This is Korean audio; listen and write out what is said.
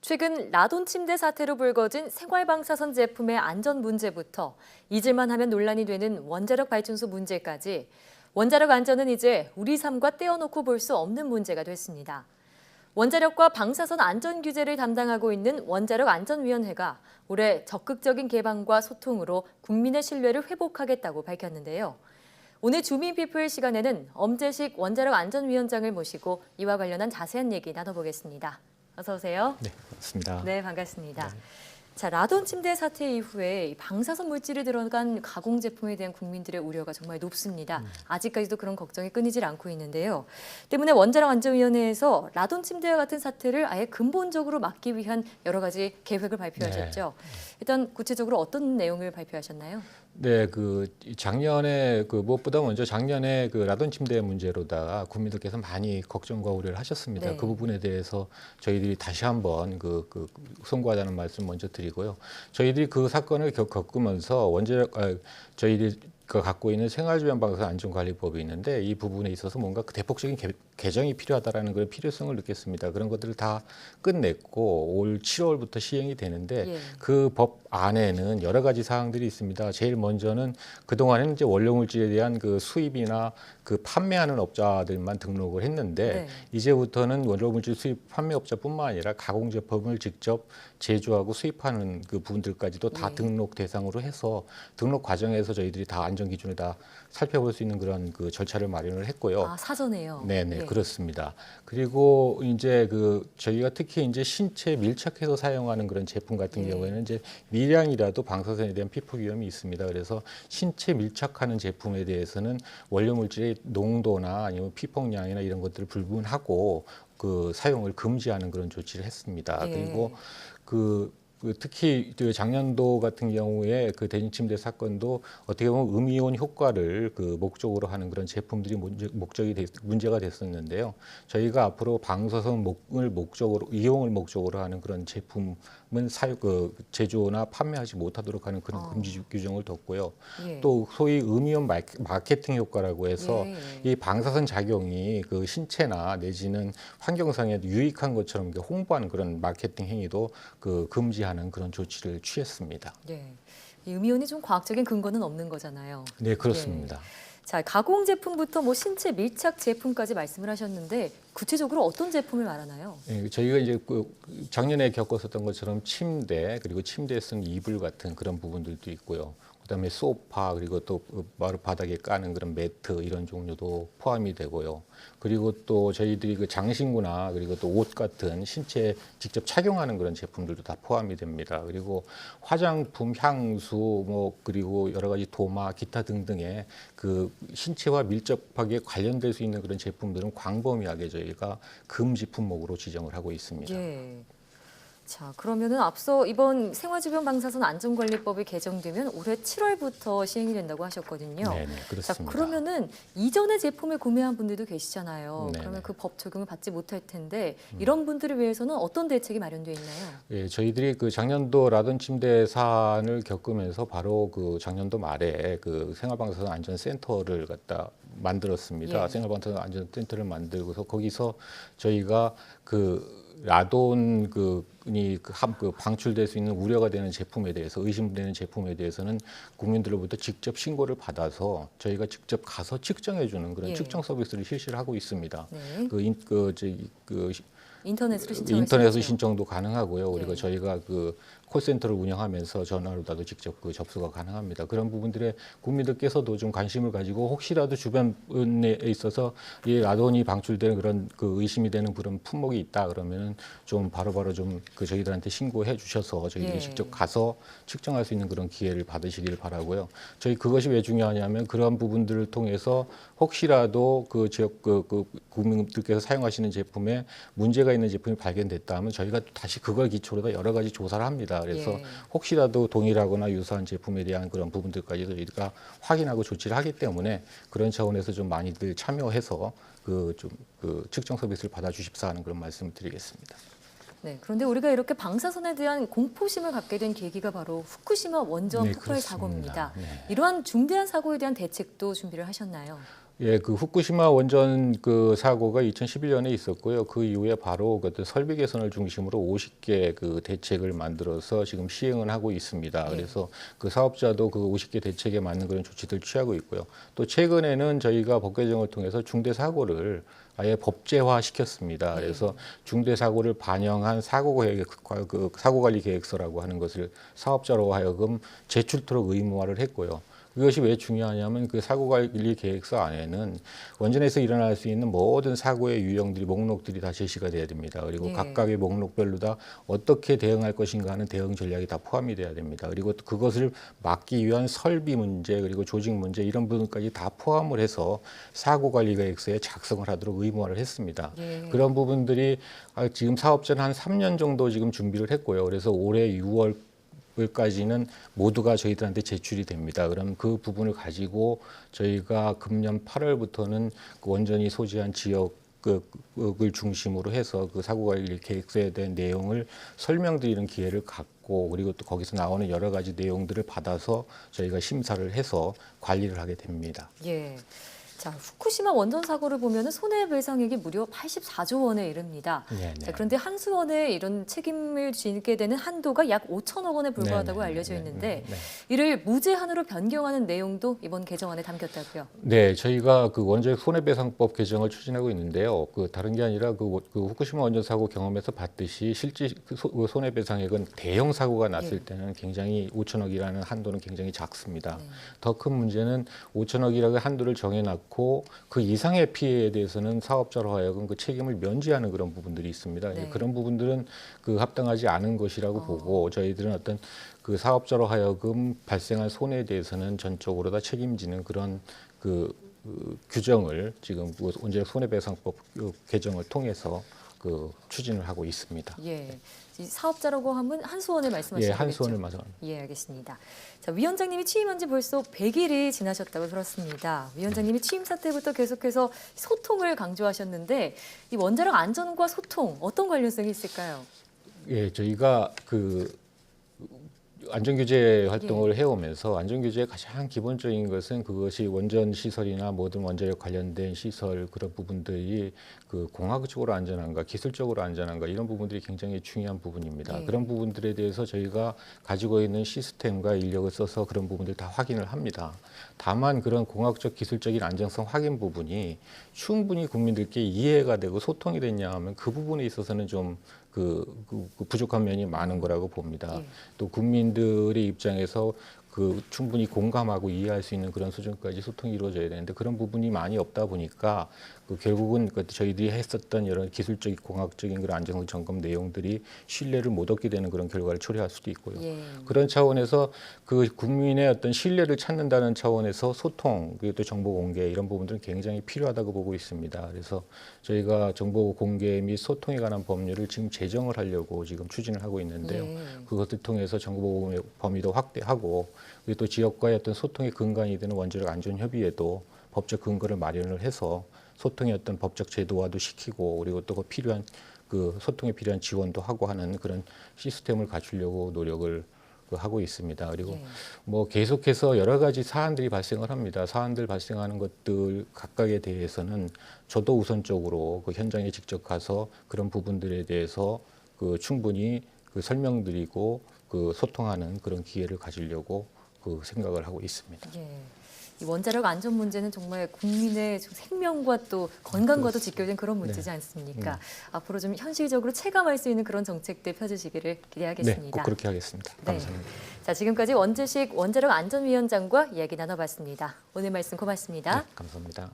최근 라돈 침대 사태로 불거진 생활방사선 제품의 안전 문제부터 잊을만 하면 논란이 되는 원자력 발전소 문제까지 원자력 안전은 이제 우리 삶과 떼어놓고 볼 수 없는 문제가 됐습니다. 원자력과 방사선 안전 규제를 담당하고 있는 원자력안전위원회가 올해 적극적인 개방과 소통으로 국민의 신뢰를 회복하겠다고 밝혔는데요. 오늘 주민피플 시간에는 엄재식 원자력안전위원장을 모시고 이와 관련한 자세한 얘기 나눠보겠습니다. 어서 오세요. 네, 반갑습니다. 네, 반갑습니다. 네. 자, 라돈 침대 사태 이후에 방사선 물질이 들어간 가공 제품에 대한 국민들의 우려가 정말 높습니다. 아직까지도 그런 걱정이 끊이질 않고 있는데요. 때문에 원자력안전위원회에서 라돈 침대와 같은 사태를 아예 근본적으로 막기 위한 여러 가지 계획을 발표하셨죠. 일단 구체적으로 어떤 내용을 발표하셨나요? 네, 작년에 무엇보다 먼저 작년에 라돈 침대 문제로다가 국민들께서 많이 걱정과 우려를 하셨습니다. 네. 그 부분에 대해서 저희들이 다시 한번 송구하자는 말씀 먼저 드리고요. 저희들이 그 사건을 겪으면서 저희들이 갖고 있는 생활주변방사선 안전관리법이 있는데 이 부분에 있어서 뭔가 대폭적인 개정이 필요하다라는 그런 필요성을 느꼈습니다. 그런 것들을 다 끝냈고 올 7월부터 시행이 되는데 그 법 안에는 여러 가지 사항들이 있습니다. 제일 먼저는 그동안에는 이제 원료물질에 대한 수입이나 판매하는 업자들만 등록을 했는데 이제부터는 원료물질 수입 판매업자뿐만 아니라 가공 제품을 직접 제조하고 수입하는 그 부분들까지도 다 등록 대상으로 해서 등록 과정에서 저희들이 다 안전 기준을 다 살펴볼 수 있는 그런 절차를 마련을 했고요. 아, 사전에요? 네네, 그렇습니다. 그리고 이제 저희가 특히 이제 신체 밀착해서 사용하는 그런 제품 같은 경우에는 이제 미량이라도 방사선에 대한 피폭 위험이 있습니다. 그래서 신체 밀착하는 제품에 대해서는 원료 물질의 농도나 아니면 피폭량이나 이런 것들을 불문하고 사용을 금지하는 그런 조치를 했습니다. 그리고 특히 작년도 같은 경우에 대진 침대 사건도 어떻게 보면 음이온 효과를 목적으로 하는 그런 제품들이 문제가 됐었는데요. 저희가 앞으로 방사선을 이용을 목적으로 하는 그런 제품은 제조나 판매하지 못하도록 하는 그런 금지 규정을 뒀고요. 또 소위 음이온 마케팅 효과라고 해서 이 방사선 작용이 신체나 내지는 환경상에 유익한 것처럼 홍보하는 그런 마케팅 행위도 금지하는 그런 조치를 취했습니다. 네, 이 음이온이 좀 과학적인 근거는 없는 거잖아요. 네, 그렇습니다. 자, 가공 제품부터 신체 밀착 제품까지 말씀을 하셨는데 구체적으로 어떤 제품을 말하나요? 네, 저희가 이제 작년에 겪었었던 것처럼 침대 그리고 침대에 쓴 이불 같은 그런 부분들도 있고요. 그다음에 소파 그리고 또 바로 바닥에 까는 그런 매트 이런 종류도 포함이 되고요. 그리고 또 저희들이 장신구나 그리고 또 옷 같은 신체에 직접 착용하는 그런 제품들도 다 포함이 됩니다. 그리고 화장품, 향수 그리고 여러 가지 도마, 기타 등등의 신체와 밀접하게 관련될 수 있는 그런 제품들은 광범위하게 저희가 금지 품목으로 지정을 하고 있습니다. 자, 그러면은 앞서 이번 생활주변 방사선 안전관리법이 개정되면 올해 7월부터 시행이 된다고 하셨거든요. 네, 그렇습니다. 자, 그러면은 이전의 제품을 구매한 분들도 계시잖아요. 네네. 그러면 그 법 적용을 받지 못할 텐데 이런 분들을 위해서는 어떤 대책이 마련되어 있나요? 예, 저희들이 작년도 라돈 침대 사안을 겪으면서 바로 작년도 말에 생활방사선 안전센터를 갖다 만들었습니다. 생활방사선 안전센터를 만들고서 거기서 저희가 라돈이 방출될 수 있는 우려가 되는 제품에 대해서 의심되는 제품에 대해서는 국민들로부터 직접 신고를 받아서 저희가 직접 가서 측정해주는 그런 측정 서비스를 실시를 하고 있습니다. 인터넷으로 신청도 가능하고요. 그리고 저희가 콜센터를 운영하면서 전화로라도 직접 접수가 가능합니다. 그런 부분들에 국민들께서도 좀 관심을 가지고 혹시라도 주변에 있어서 이 라돈이 방출되는 그런 의심이 되는 그런 품목이 있다 그러면은 좀 바로바로 좀 저희들한테 신고해 주셔서 저희들이 직접 가서 측정할 수 있는 그런 기회를 받으시길 바라고요. 저희 그것이 왜 중요하냐면 그런 부분들을 통해서 혹시라도 지역 국민들께서 사용하시는 제품에 문제가 있는 제품이 발견됐다면 저희가 다시 그걸 기초로 여러 가지 조사를 합니다. 그래서 혹시라도 동일하거나 유사한 제품에 대한 그런 부분들까지도 저희가 확인하고 조치를 하기 때문에 그런 차원에서 좀 많이들 참여해서 측정 서비스를 받아주십사 하는 그런 말씀을 드리겠습니다. 네, 그런데 우리가 이렇게 방사선에 대한 공포심을 갖게 된 계기가 바로 후쿠시마 원전 폭발 사고입니다. 이러한 중대한 사고에 대한 대책도 준비를 하셨나요? 예, 그 후쿠시마 원전 그 사고가 2011년에 있었고요. 그 이후에 바로 그 어떤 설비 개선을 중심으로 50개 그 대책을 만들어서 지금 시행을 하고 있습니다. 그래서 그 사업자도 그 50개 대책에 맞는 그런 조치들 취하고 있고요. 또 최근에는 저희가 법 개정을 통해서 중대 사고를 아예 법제화 시켰습니다. 그래서 중대 사고를 반영한 그 사고관리 계획서라고 하는 것을 사업자로 하여금 제출토록 의무화를 했고요. 그것이 왜 중요하냐면 그 사고관리 계획서 안에는 원전에서 일어날 수 있는 모든 사고의 유형들이 목록들이 다 제시가 돼야 됩니다. 그리고 각각의 목록별로 다 어떻게 대응할 것인가 하는 대응 전략이 다 포함이 돼야 됩니다. 그리고 또 그것을 막기 위한 설비 문제 그리고 조직 문제 이런 부분까지 다 포함을 해서 사고관리 계획서에 작성을 하도록 의무화를 했습니다. 그런 부분들이 지금 사업자는 한 3년 정도 지금 준비를 했고요. 그래서 올해 6월 까지는 모두가 저희들한테 제출이 됩니다. 그럼 그 부분을 가지고 저희가 금년 8월부터는 그 원전이 소지한 지역을 중심으로 해서 그 사고관리 계획서에 대한 내용을 설명드리는 기회를 갖고 그리고 또 거기서 나오는 여러 가지 내용들을 받아서 저희가 심사를 해서 관리를 하게 됩니다. 예. 자, 후쿠시마 원전 사고를 보면 손해배상액이 무려 84조 원에 이릅니다. 자, 그런데 한수원에 이런 책임을 지게 되는 한도가 약 5천억 원에 불과하다고 알려져 있는데 이를 무제한으로 변경하는 내용도 이번 개정안에 담겼다고요. 네, 저희가 그 원자력 손해배상법 개정을 추진하고 있는데요. 그 다른 게 아니라 그 후쿠시마 원전 사고 경험에서 봤듯이 실제 그 손해배상액은 대형 사고가 났을 때는 굉장히 5천억이라는 한도는 굉장히 작습니다. 더 큰 문제는 5천억이라는 한도를 정해놨고 그 이상의 피해에 대해서는 사업자로 하여금 그 책임을 면제하는 그런 부분들이 있습니다. 그런 부분들은 그 합당하지 않은 것이라고 보고 저희들은 어떤 그 사업자로 하여금 발생한 손해에 대해서는 전적으로 다 책임지는 그런 그 규정을 지금 원자력 손해배상법 개정을 통해서 그 추진을 하고 있습니다. 예. 이 사업자라고 하면 한수원을 말씀하시는 거죠? 예, 한수원을 말씀합니다. 예, 알겠습니다. 자, 위원장님이 취임한 지 벌써 100일이 지나셨다고 들었습니다. 위원장님이 취임 사태부터 계속해서 소통을 강조하셨는데 이 원자력 안전과 소통 어떤 관련성이 있을까요? 예, 저희가 그 안전규제 활동을 해오면서 안전규제의 가장 기본적인 것은 그것이 원전 시설이나 모든 원자력 관련된 시설 그런 부분들이 그 공학적으로 안전한가 기술적으로 안전한가 이런 부분들이 굉장히 중요한 부분입니다. 그런 부분들에 대해서 저희가 가지고 있는 시스템과 인력을 써서 그런 부분들 다 확인을 합니다. 다만 그런 공학적 기술적인 안정성 확인 부분이 충분히 국민들께 이해가 되고 소통이 됐냐 하면 그 부분에 있어서는 좀 그 부족한 면이 많은 거라고 봅니다. 또 국민들의 입장에서 그 충분히 공감하고 이해할 수 있는 그런 수준까지 소통이 이루어져야 되는데 그런 부분이 많이 없다 보니까 그 결국은 그 저희들이 했었던 여러 기술적인 공학적인 그런 안정성 점검 내용들이 신뢰를 못 얻게 되는 그런 결과를 초래할 수도 있고요. 그런 차원에서 그 국민의 어떤 신뢰를 찾는다는 차원에서 소통 그리고 또 정보 공개 이런 부분들은 굉장히 필요하다고 보고 있습니다. 그래서 저희가 정보 공개 및 소통에 관한 법률을 지금 제정을 하려고 지금 추진을 하고 있는데요. 그것을 통해서 정보 범위도 확대하고 그리고 또 지역과의 어떤 소통의 근간이 되는 원자력 안전협의회도 법적 근거를 마련을 해서 소통의 어떤 법적 제도화도 시키고 그리고 또 그 소통에 필요한 지원도 하고 하는 그런 시스템을 갖추려고 노력을 하고 있습니다. 그리고 뭐 계속해서 여러 가지 사안들이 발생을 합니다. 사안들 발생하는 것들 각각에 대해서는 저도 우선적으로 그 현장에 직접 가서 그런 부분들에 대해서 그 충분히 그 설명드리고 그 소통하는 그런 기회를 가지려고 그 생각을 하고 있습니다. 이 원자력 안전 문제는 정말 국민의 생명과 또 건강과도 직결된 그런 문제지 않습니까? 앞으로 좀 현실적으로 체감할 수 있는 그런 정책들 펴주시기를 기대하겠습니다. 네, 꼭 그렇게 하겠습니다. 감사합니다. 자, 지금까지 원주식 원자력 안전위원장과 이야기 나눠봤습니다. 오늘 말씀 고맙습니다. 네, 감사합니다.